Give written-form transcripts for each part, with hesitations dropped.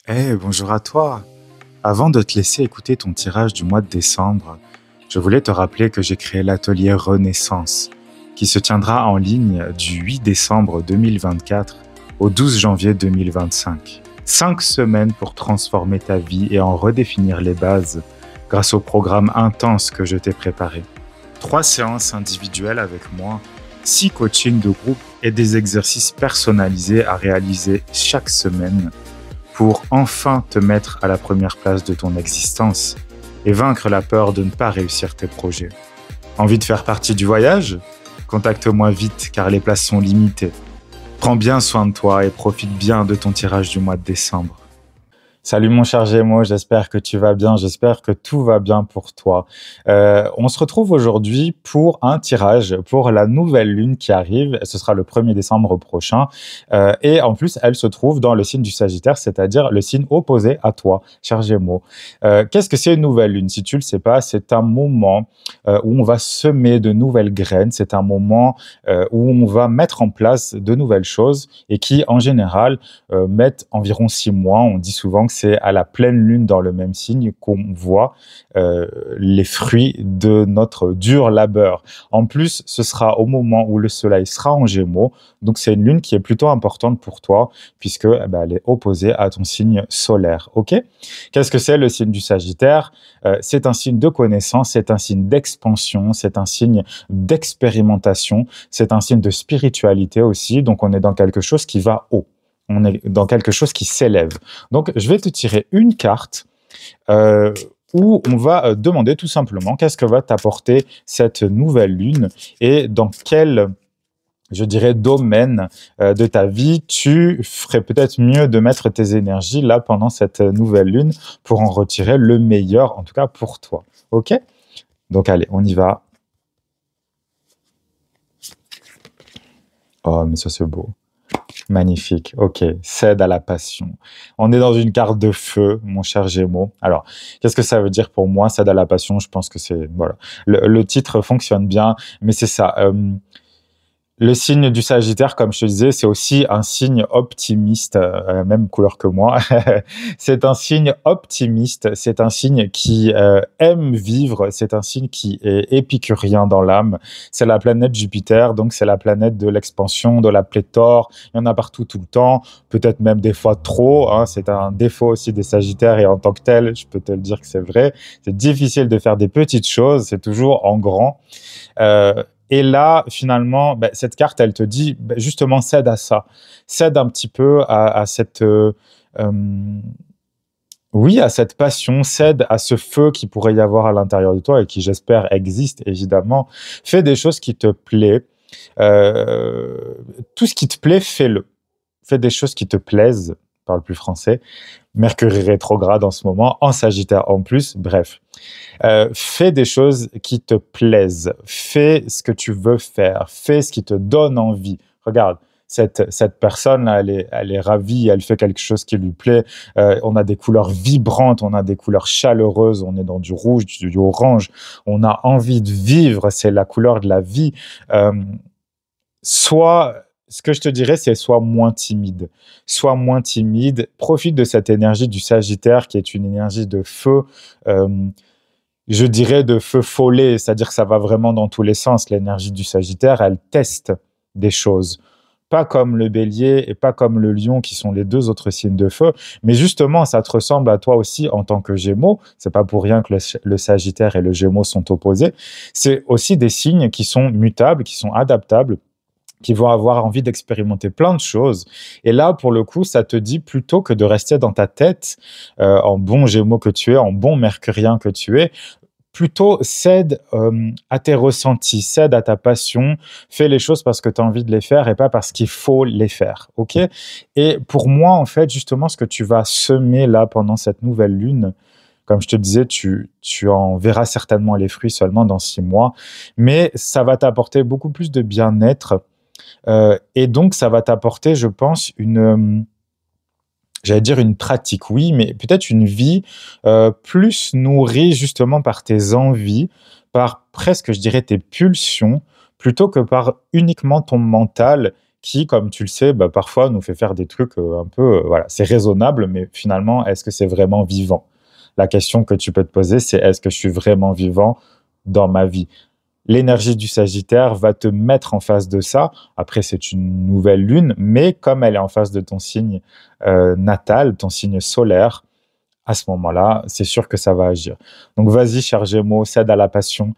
Bonjour à toi. Avant de te laisser écouter ton tirage du mois de décembre, je voulais te rappeler que j'ai créé l'atelier Renaissance, qui se tiendra en ligne du 8 décembre 2024 au 12 janvier 2025. 5 semaines pour transformer ta vie et en redéfinir les bases grâce au programme intense que je t'ai préparé. 3 séances individuelles avec moi, 6 coachings de groupe et des exercices personnalisés à réaliser chaque semaine pour enfin te mettre à la première place de ton existence et vaincre la peur de ne pas réussir tes projets. Envie de faire partie du voyage? Contacte-moi vite car les places sont limitées. Prends bien soin de toi et profite bien de ton tirage du mois de décembre. Salut mon cher Gémeaux, j'espère que tu vas bien, j'espère que tout va bien pour toi. On se retrouve aujourd'hui pour un tirage pour la nouvelle lune qui arrive, ce sera le 1er décembre prochain. Et en plus, elle se trouve dans le signe du Sagittaire, c'est-à-dire le signe opposé à toi, cher Gémeaux. Qu'est-ce que c'est une nouvelle lune? Si tu le sais pas, c'est un moment où on va semer de nouvelles graines, c'est un moment où on va mettre en place de nouvelles choses et qui, en général, mettent environ 6 mois. On dit souvent que c'est à la pleine lune dans le même signe qu'on voit les fruits de notre dur labeur. En plus, ce sera au moment où le soleil sera en Gémeaux, donc c'est une lune qui est plutôt importante pour toi puisque elle est opposée à ton signe solaire. Ok? Qu'est-ce que c'est le signe du Sagittaire? C'est un signe de connaissance, c'est un signe d'expansion, c'est un signe d'expérimentation, c'est un signe de spiritualité aussi, donc on est dans quelque chose qui va haut. On est dans quelque chose qui s'élève. Donc, je vais te tirer une carte où on va demander tout simplement qu'est-ce que va t'apporter cette nouvelle lune et dans quel, je dirais, domaine de ta vie tu ferais peut-être mieux de mettre tes énergies là pendant cette nouvelle lune pour en retirer le meilleur, en tout cas pour toi. Ok? Donc, allez, on y va. Oh, mais ça, c'est beau. Magnifique, ok, cède à la passion. On est dans une carte de feu, mon cher Gémeaux. Alors, qu'est-ce que ça veut dire pour moi, cède à la passion? Je pense que c'est, voilà, le titre fonctionne bien, mais c'est ça. Le signe du Sagittaire, comme je te disais, c'est aussi un signe optimiste, même couleur que moi. C'est un signe optimiste, c'est un signe qui aime vivre, c'est un signe qui est épicurien dans l'âme. C'est la planète Jupiter, donc c'est la planète de l'expansion, de la pléthore. Il y en a partout tout le temps, peut-être même des fois trop. Hein. C'est un défaut aussi des Sagittaires et en tant que tel, je peux te le dire que c'est vrai. C'est difficile de faire des petites choses, c'est toujours en grand. Et là, finalement, cette carte, elle te dit, justement, cède à ça. Cède un petit peu à cette... oui, à cette passion, cède à ce feu qui pourrait y avoir à l'intérieur de toi et qui, j'espère, existe, évidemment. Fais des choses qui te plaisent. Tout ce qui te plaît, fais-le. Fais des choses qui te plaisent, je parle plus français. Mercure est rétrograde en ce moment, en Sagittaire en plus, bref. Fais des choses qui te plaisent, fais ce que tu veux faire, fais ce qui te donne envie. Regarde, cette personne-là, elle est ravie, elle fait quelque chose qui lui plaît. On a des couleurs vibrantes, on a des couleurs chaleureuses, on est dans du rouge, du orange. On a envie de vivre, c'est la couleur de la vie. Ce que je te dirais, c'est sois moins timide. Sois moins timide, profite de cette énergie du Sagittaire qui est une énergie de feu. Je dirais de feu follet, c'est-à-dire que ça va vraiment dans tous les sens. L'énergie du Sagittaire, elle teste des choses. Pas comme le Bélier et pas comme le Lion, qui sont les deux autres signes de feu, mais justement, ça te ressemble à toi aussi en tant que Gémeaux. C'est pas pour rien que le Sagittaire et le Gémeaux sont opposés. C'est aussi des signes qui sont mutables, qui sont adaptables, qui vont avoir envie d'expérimenter plein de choses. Et là, pour le coup, ça te dit plutôt que de rester dans ta tête, en bon Gémeaux que tu es, en bon Mercurien que tu es, plutôt cède à tes ressentis, cède à ta passion, fais les choses parce que tu as envie de les faire et pas parce qu'il faut les faire, ok? Et pour moi, en fait, justement, ce que tu vas semer là pendant cette nouvelle lune, comme je te disais, tu en verras certainement les fruits seulement dans 6 mois, mais ça va t'apporter beaucoup plus de bien-être et donc ça va t'apporter, je pense, j'allais dire une pratique, oui, mais peut-être une vie plus nourrie justement par tes envies, par presque, je dirais, tes pulsions, plutôt que par uniquement ton mental qui, comme tu le sais, parfois nous fait faire des trucs un peu, voilà, c'est raisonnable, mais finalement, est-ce que c'est vraiment vivant? La question que tu peux te poser, c'est est-ce que je suis vraiment vivant dans ma vie? L'énergie du Sagittaire va te mettre en face de ça. Après, c'est une nouvelle lune, mais comme elle est en face de ton signe natal, ton signe solaire, à ce moment-là, c'est sûr que ça va agir. Donc vas-y, cher Gémeaux, cède à la passion,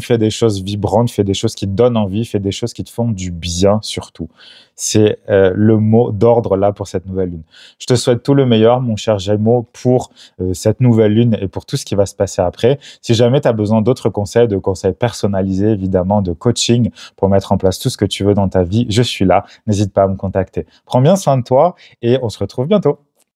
fais des choses vibrantes, fais des choses qui te donnent envie, fais des choses qui te font du bien surtout. C'est le mot d'ordre là pour cette nouvelle lune. Je te souhaite tout le meilleur, mon cher Gémeaux, pour cette nouvelle lune et pour tout ce qui va se passer après. Si jamais tu as besoin d'autres conseils, de conseils personnalisés, évidemment, de coaching pour mettre en place tout ce que tu veux dans ta vie, je suis là. N'hésite pas à me contacter. Prends bien soin de toi et on se retrouve bientôt.